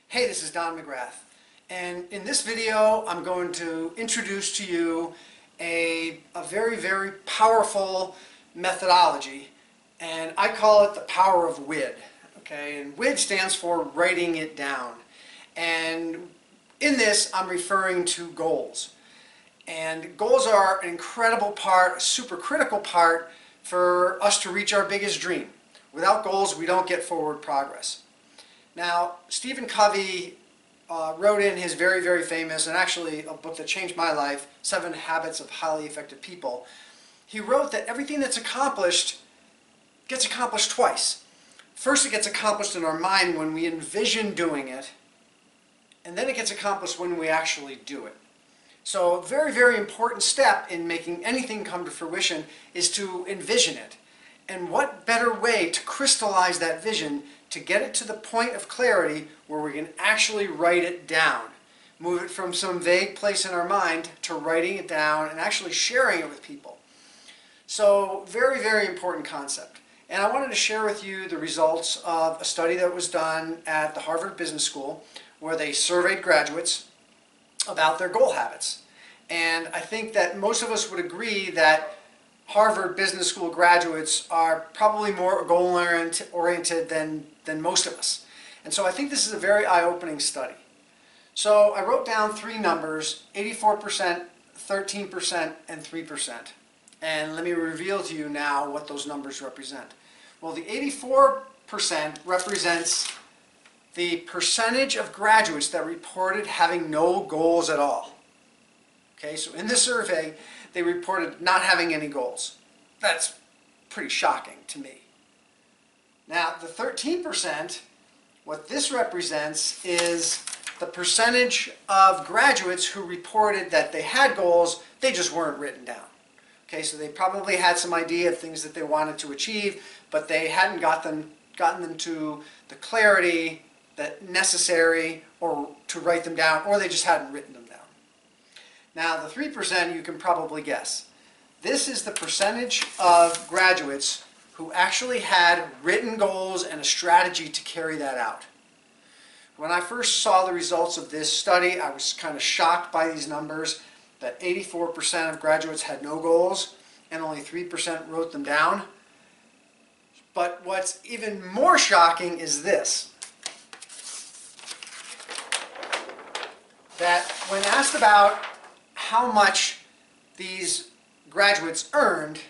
Hey, this is Don McGrath, and in this video I'm going to introduce to you a very powerful methodology, and I call it the power of WID. Okay, and WID stands for writing it down, and in this I'm referring to goals. And goals are an incredible part, a super critical part for us to reach our biggest dream. Without goals, we don't get forward progress. Now, Stephen Covey wrote in his very famous, and actually a book that changed my life, 7 Habits of Highly Effective People. He wrote that everything that's accomplished gets accomplished twice. First, it gets accomplished in our mind when we envision doing it, and then it gets accomplished when we actually do it. So a very important step in making anything come to fruition is to envision it. And what better way to crystallize that vision, to get it to the point of clarity where we can actually write it down. Move it from some vague place in our mind to writing it down and actually sharing it with people. So very important concept. And I wanted to share with you the results of a study that was done at the Harvard Business School where they surveyed graduates about their goal habits. And I think that most of us would agree that Harvard Business School graduates are probably more goal-oriented than most of us. And so I think this is a very eye-opening study. So I wrote down 3 numbers, 84%, 13%, and 3%. And let me reveal to you now what those numbers represent. Well, the 84% represents the percentage of graduates that reported having no goals at all. Okay, so in this survey, they reported not having any goals. That's pretty shocking to me. Now, the 13%, what this represents is the percentage of graduates who reported that they had goals, they just weren't written down. Okay, so they probably had some idea of things that they wanted to achieve, but they hadn't gotten them to the clarity that necessary or to write them down, or they just hadn't written them down. Now, the 3% you can probably guess. This is the percentage of graduates who actually had written goals and a strategy to carry that out. When I first saw the results of this study, I was kind of shocked by these numbers, that 84% of graduates had no goals and only 3% wrote them down. But what's even more shocking is this, that when asked about how much these graduates earned,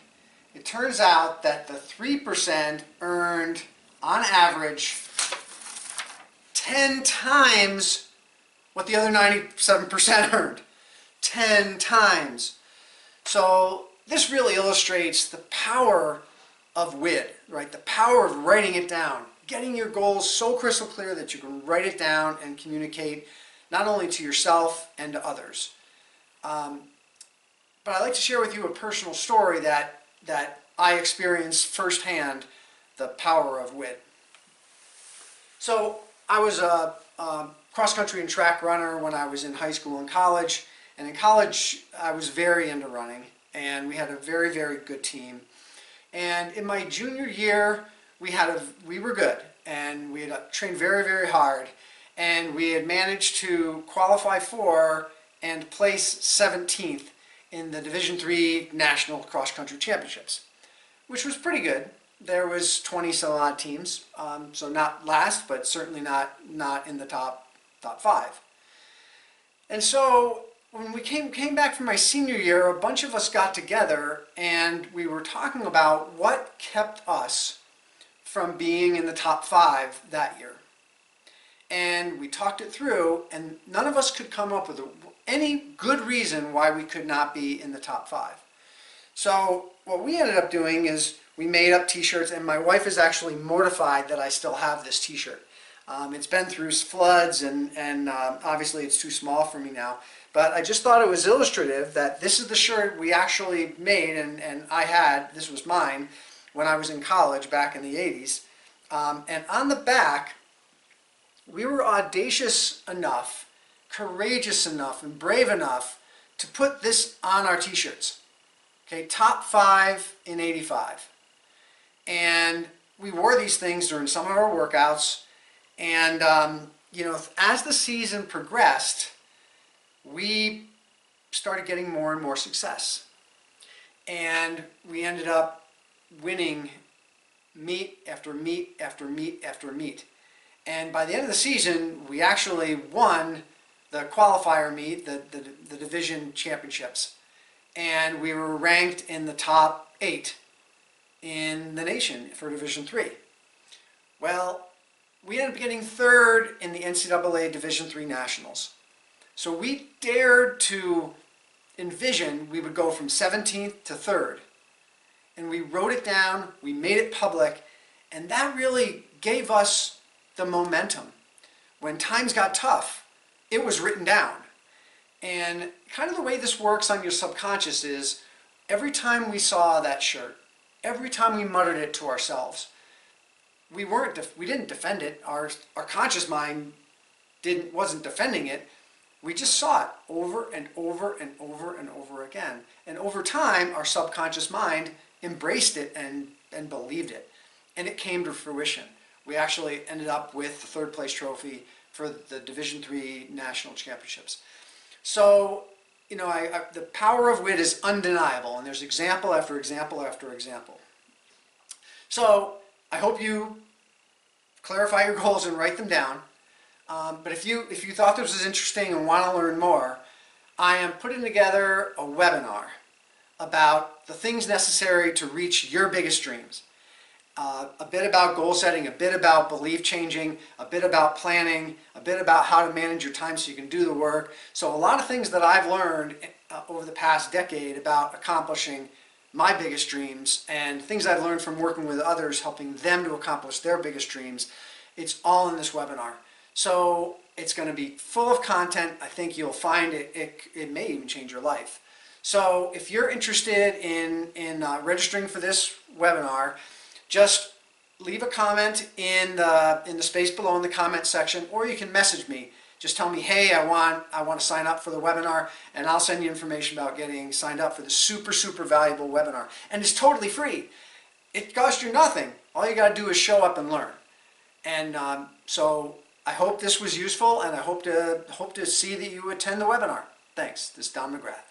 it turns out that the 3% earned, on average, 10 times what the other 97% earned. 10 times. So this really illustrates the power of WID, right? The power of writing it down, getting your goals so crystal clear that you can write it down and communicate not only to yourself and to others. But I'd like to share with you a personal story that I experienced firsthand, the power of WID. So I was a cross-country and track runner when I was in high school and college. And in college, I was very into running, and we had a very good team. And in my junior year, we were good, and we had trained very hard, and we had managed to qualify for and place 17th in the Division III National Cross Country Championships, which was pretty good. There was 20 some odd teams, so not last, but certainly not in the top 5. And so when we came back from my senior year, a bunch of us got together and we were talking about what kept us from being in the top 5 that year. And we talked it through, and none of us could come up with any good reason why we could not be in the top 5. So what we ended up doing is we made up t-shirts, and my wife is actually mortified that I still have this t-shirt. It's been through floods, and obviously it's too small for me now. But I just thought it was illustrative that this is the shirt we actually made, and I had, this was mine, when I was in college back in the 80s. And on the back, we were audacious enough, courageous enough, and brave enough to put this on our t-shirts. Okay, top 5 in 85. And we wore these things during some of our workouts, and as the season progressed, we started getting more and more success. And we ended up winning meet after meet after meet after meet. And by the end of the season, we actually won the qualifier meet, the division championships. And we were ranked in the top 8 in the nation for Division III. Well, we ended up getting 3rd in the NCAA Division III Nationals. So we dared to envision we would go from 17th to 3rd. And we wrote it down, we made it public, and that really gave us the momentum. When times got tough, it was written down. And kind of the way this works on your subconscious is every time we saw that shirt, every time we muttered it to ourselves, we didn't defend it. Our conscious mind wasn't defending it. We just saw it over and over and over and over again. And over time, our subconscious mind embraced it and believed it. And it came to fruition. We actually ended up with the 3rd place trophy for the Division III National Championships. So, the power of WID is undeniable, and there's example after example after example. So, I hope you clarify your goals and write them down. But if you thought this was interesting and want to learn more, I am putting together a webinar about the things necessary to reach your biggest dreams. A bit about goal setting, a bit about belief changing, a bit about planning, a bit about how to manage your time so you can do the work. So a lot of things that I've learned over the past decade about accomplishing my biggest dreams and things I've learned from working with others, helping them to accomplish their biggest dreams. It's all in this webinar. So it's going to be full of content. I think you'll find it may even change your life. So if you're interested in registering for this webinar, just leave a comment in the space below in the comment section, or you can message me. Just tell me, hey, I want to sign up for the webinar, and I'll send you information about getting signed up for the super, super valuable webinar. And it's totally free. It costs you nothing. All you got to do is show up and learn. And so I hope this was useful, and I hope to see that you attend the webinar. Thanks. This is Don McGrath.